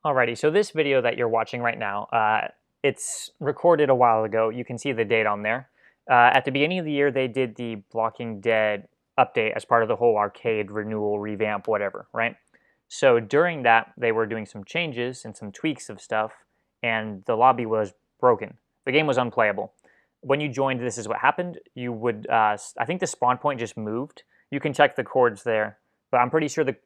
Alrighty, so this video that you're watching right now, it's recorded a while ago. You can see the date on there. At the beginning of the year, they did the Walking Dead update as part of the whole arcade renewal, revamp, whatever, right? So during that, they were doing some changes and some tweaks of stuff, and the lobby was broken. The game was unplayable. When you joined, this is what happened. You would, I think the spawn point just moved. You can check the coords there, but I'm pretty sure the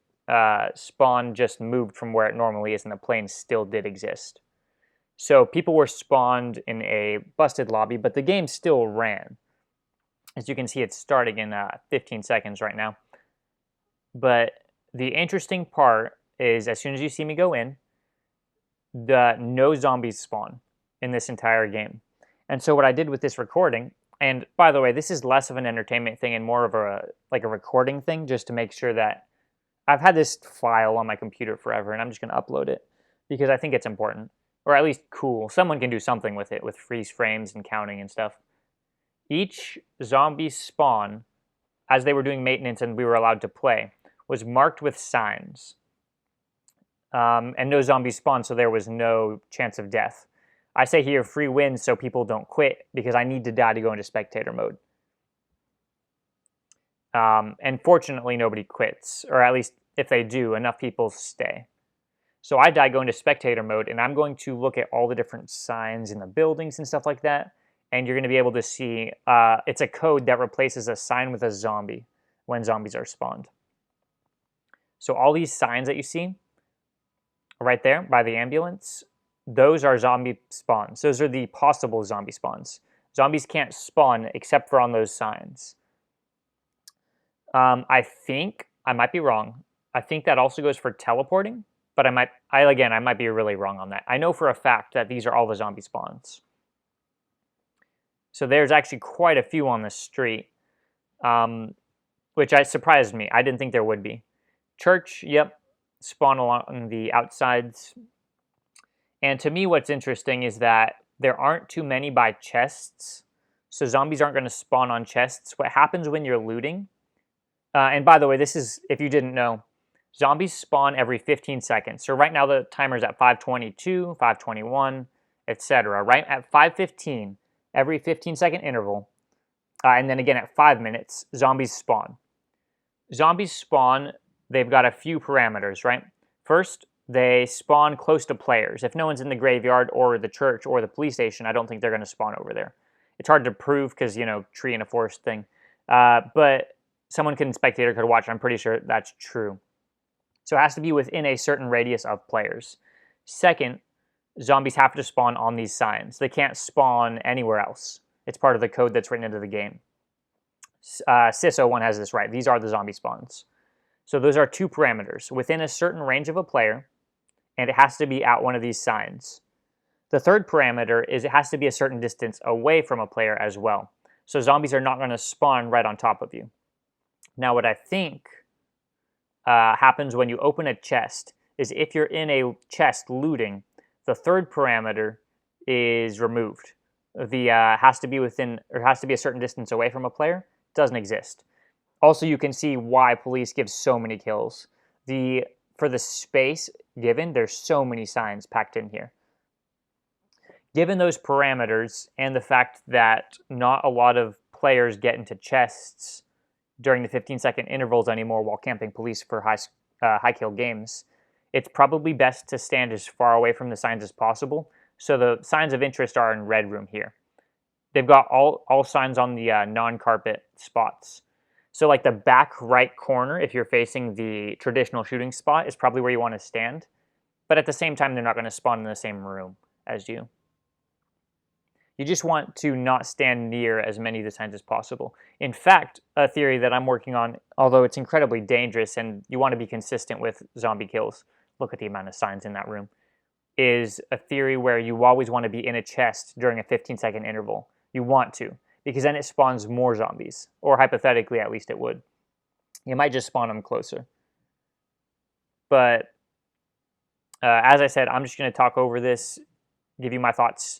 spawn just moved from where it normally is and the plane still did exist. So people were spawned in a busted lobby, but the game still ran. As you can see, it's starting in 15 seconds right now. But the interesting part is as soon as you see me go in, no zombies spawn in this entire game. And so what I did with this recording, and by the way, this is less of an entertainment thing and more of a recording thing, just to make sure that I've had this file on my computer forever, and I'm just going to upload it because I think it's important, or at least cool. Someone can do something with it, with freeze frames and counting and stuff. Each zombie spawn, as they were doing maintenance and we were allowed to play, was marked with signs. And no zombies spawned, so there was no chance of death. I say here free wins so people don't quit because I need to die to go into spectator mode. And fortunately, nobody quits, or at least if they do, enough people stay. So I die going to spectator mode, and I'm going to look at all the different signs in the buildings and stuff like that, and you're going to be able to see it's a code that replaces a sign with a zombie when zombies are spawned. So all these signs that you see right there by the ambulance, those are zombie spawns. Those are the possible zombie spawns. Zombies can't spawn except for on those signs. I think, I might be wrong. I think that also goes for teleporting, but I might be really wrong on that. I know for a fact that these are all the zombie spawns. So there's actually quite a few on the street, which surprised me. I didn't think there would be. Church, yep, spawn along the outsides. And to me, what's interesting is that there aren't too many by chests, so zombies aren't going to spawn on chests. What happens when you're looting, and by the way, this is, if you didn't know, zombies spawn every 15 seconds. So right now the timer's at 5:22, 5:21, etc. Right at 5:15, every 15-second interval, and then again at 5 minutes, zombies spawn. Zombies spawn, they've got a few parameters, right? First, they spawn close to players. If no one's in the graveyard or the church or the police station, I don't think they're going to spawn over there. It's hard to prove because, you know, tree in a forest thing. But someone spectator could watch. I'm pretty sure that's true. So it has to be within a certain radius of players. Second, zombies have to spawn on these signs. They can't spawn anywhere else. It's part of the code that's written into the game. Sys01 has this right. These are the zombie spawns. So those are two parameters. Within a certain range of a player, and it has to be at one of these signs. The third parameter is it has to be a certain distance away from a player as well. So zombies are not going to spawn right on top of you. Now, what I think happens when you open a chest is if you're in a chest looting, the third parameter is removed. The has to be a certain distance away from a player. Doesn't exist. Also, you can see why police give so many kills. For the space given, there's so many signs packed in here. Given those parameters and the fact that not a lot of players get into chests during the 15-second intervals anymore while camping police for high kill games, it's probably best to stand as far away from the signs as possible. So the signs of interest are in red room here. They've got all signs on the non-carpet spots. So like the back right corner, if you're facing the traditional shooting spot, is probably where you want to stand. But at the same time, they're not going to spawn in the same room as you. You just want to not stand near as many of the signs as possible. In fact, a theory that I'm working on, although it's incredibly dangerous and you want to be consistent with zombie kills, look at the amount of signs in that room, is a theory where you always want to be in a chest during a 15-second interval. You want to, because then it spawns more zombies, or hypothetically, at least it would. You might just spawn them closer. But as I said, I'm just going to talk over this, give you my thoughts.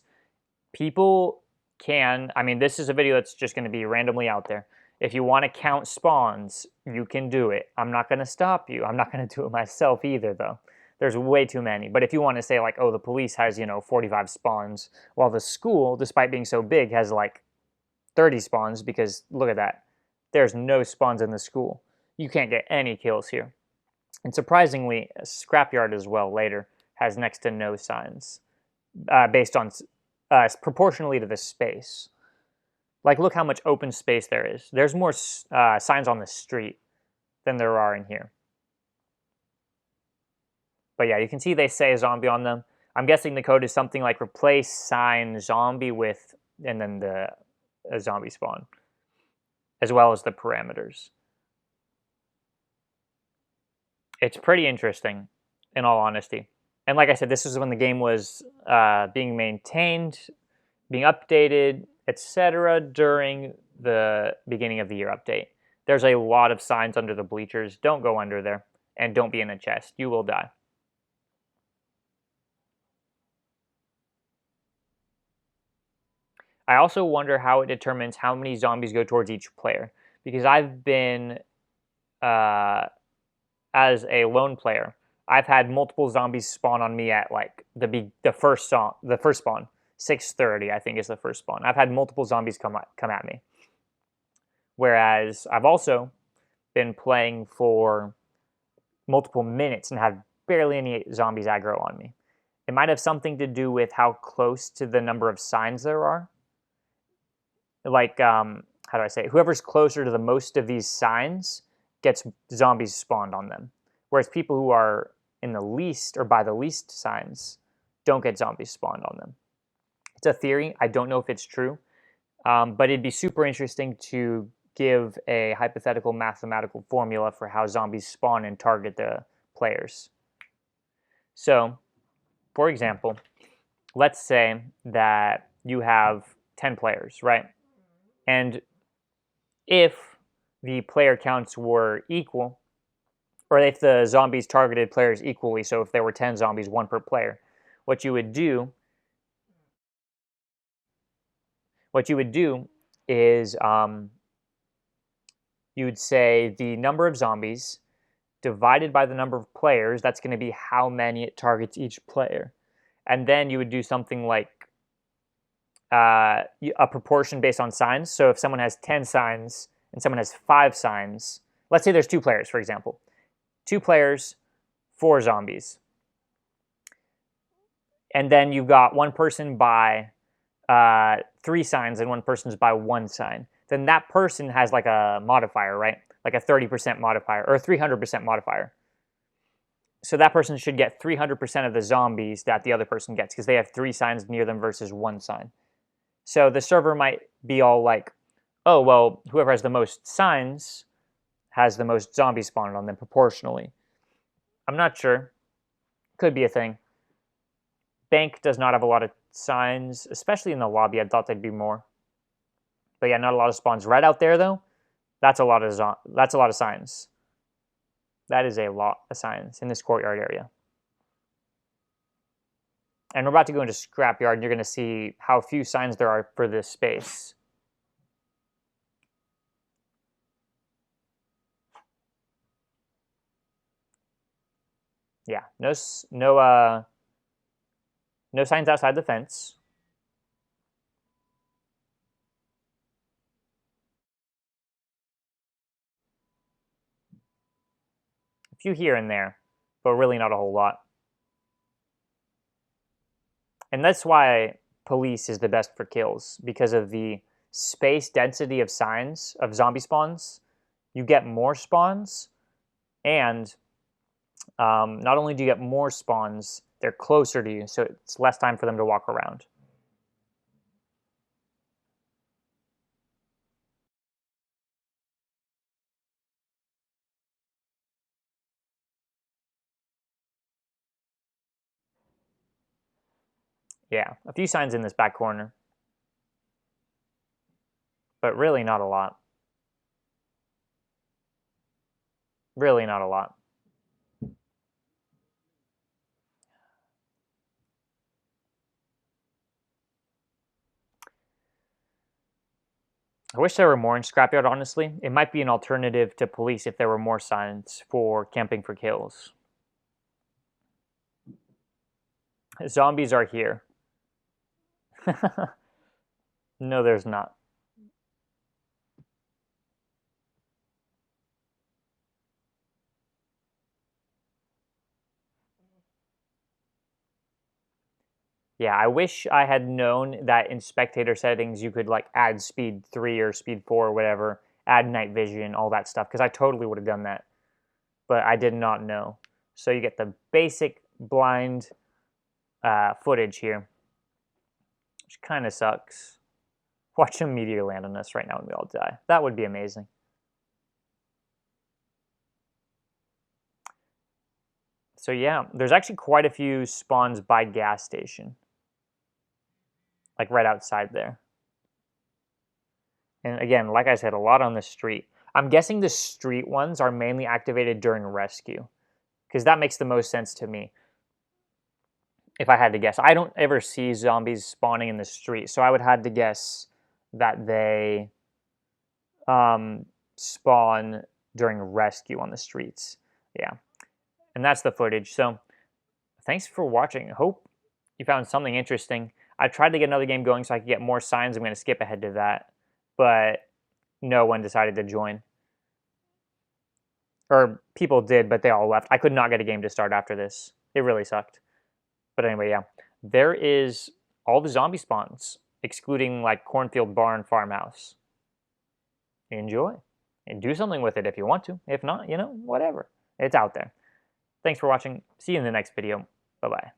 People can, this is a video that's just going to be randomly out there. If you want to count spawns, you can do it. I'm not going to stop you. I'm not going to do it myself either, though. There's way too many. But if you want to say like, oh, the police has, 45 spawns, while the school, despite being so big, has like 30 spawns, because look at that. There's no spawns in the school. You can't get any kills here. And surprisingly, Scrapyard as well later has next to no signs, based on proportionally to the space. Like, look how much open space there is. There's more signs on the street than there are in here. But yeah, you can see they say zombie on them. I'm guessing the code is something like replace sign zombie with, and then the zombie spawn, as well as the parameters. It's pretty interesting, in all honesty. And like I said, this is when the game was being maintained, being updated, etc. during the beginning of the year update. There's a lot of signs under the bleachers. Don't go under there, and don't be in a chest. You will die. I also wonder how it determines how many zombies go towards each player, because I've been, as a lone player, I've had multiple zombies spawn on me at like the first spawn, 6:30 I think is the first spawn. I've had multiple zombies come at me. Whereas I've also been playing for multiple minutes and had barely any zombies aggro on me. It might have something to do with how close to the number of signs there are. Like, how do I say it? Whoever's closer to the most of these signs gets zombies spawned on them. Whereas people who are in the least or by the least signs don't get zombies spawned on them. It's a theory. I don't know if it's true, but it'd be super interesting to give a hypothetical mathematical formula for how zombies spawn and target the players. So, for example, let's say that you have 10 players, right? And if the player counts were equal, or if the zombies targeted players equally, so if there were 10 zombies, 1 per player, what you would do is you'd say the number of zombies divided by the number of players, that's going to be how many it targets each player. And then you would do something like a proportion based on signs. So if someone has 10 signs and someone has 5 signs, let's say there's 2 players, for example. 2 players, 4 zombies. And then you've got one person by 3 signs and one person's by 1 sign. Then that person has like a modifier, right? Like a 30% modifier or a 300% modifier. So that person should get 300% of the zombies that the other person gets because they have 3 signs near them versus 1 sign. So the server might be all like, oh, well, whoever has the most signs has the most zombies spawned on them proportionally. I'm not sure. Could be a thing. Bank does not have a lot of signs, especially in the lobby. I thought there'd be more. But yeah, not a lot of spawns. Right out there, though, that's a lot of signs. That is a lot of signs in this courtyard area. And we're about to go into Scrapyard, and you're going to see how few signs there are for this space. Yeah, no signs outside the fence. A few here and there, but really not a whole lot. And that's why police is the best for kills, because of the space density of signs, of zombie spawns. You get more spawns, and not only do you get more spawns, they're closer to you, so it's less time for them to walk around. Yeah, a few signs in this back corner, but really not a lot. Really not a lot. I wish there were more in Scrapyard, honestly. It might be an alternative to police if there were more signs for camping for kills. Zombies are here. No, there's not. Yeah, I wish I had known that in spectator settings you could like add speed 3 or speed 4 or whatever, add night vision, all that stuff, because I totally would have done that. But I did not know. So you get the basic blind footage here, which kind of sucks. Watch a meteor land on us right now and we all die. That would be amazing. So yeah, there's actually quite a few spawns by gas station. Like right outside there. And again, like I said, a lot on the street. I'm guessing the street ones are mainly activated during rescue, because that makes the most sense to me. If I had to guess, I don't ever see zombies spawning in the street, so I would have to guess that they spawn during rescue on the streets. Yeah, and that's the footage. So thanks for watching. Hope you found something interesting. I tried to get another game going so I could get more signs. I'm going to skip ahead to that, but no one decided to join. Or people did, but they all left. I could not get a game to start after this. It really sucked. But anyway, yeah. There is all the zombie spawns, excluding like Cornfield Barn Farmhouse. Enjoy. And do something with it if you want to. If not, whatever. It's out there. Thanks for watching. See you in the next video. Bye-bye.